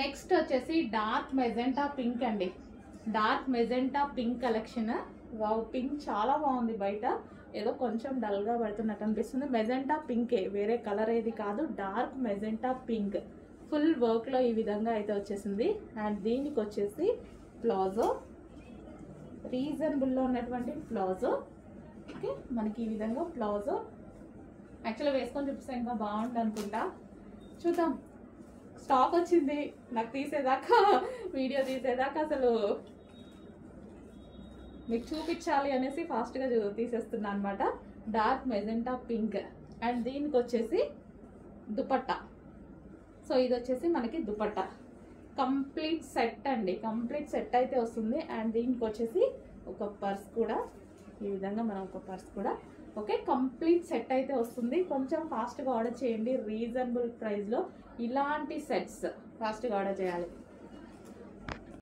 Next వచ్చేసి dark magenta pink అండి. Dark magenta pink collection. Wow, pink చాలా బాగుంది. బయట ఏదో కొంచెం డల్గా పడుతున్నట్టు అనిపిస్తుంది. మెజెంటా పింకే, వేరే కలర్ ఏది కాదు. డార్క్ మెజెంటా పింక్ ఫుల్ వర్క్లో ఈ విధంగా అయితే వచ్చేసింది. అండ్ దీనికి వచ్చేసి ప్లాజో, రీజనబుల్లో ఉన్నటువంటి ప్లాజో. ఓకే, మనకి ఈ విధంగా ప్లాజో. యాక్చువల్గా వేసుకొని చూపిస్తే ఇంకా బాగుంటుంది అనుకుంటా. చూద్దాం. స్టాక్ వచ్చింది, నాకు తీసేదాకా, వీడియో తీసేదాకా అసలు మీకు చూపించాలి అనేసి ఫాస్ట్గా తీసేస్తున్నా అనమాట. Dark magenta pink. అండ్ దీనికి వచ్చేసి దుపట్టా. సో ఇది వచ్చేసి మనకి దుపట్టా కంప్లీట్ సెట్ అండి. కంప్లీట్ సెట్ అయితే వస్తుంది. అండ్ దీనికి వచ్చేసి ఒక పర్స్ కూడా, ఈ విధంగా మనం ఒక పర్స్ కూడా. ఓకే, కంప్లీట్ సెట్ అయితే వస్తుంది. కొంచెం ఫాస్ట్గా ఆర్డర్ చేయండి. రీజనబుల్ ప్రైస్లో ఇలాంటి సెట్స్ ఫాస్ట్గా ఆర్డర్ చేయాలి.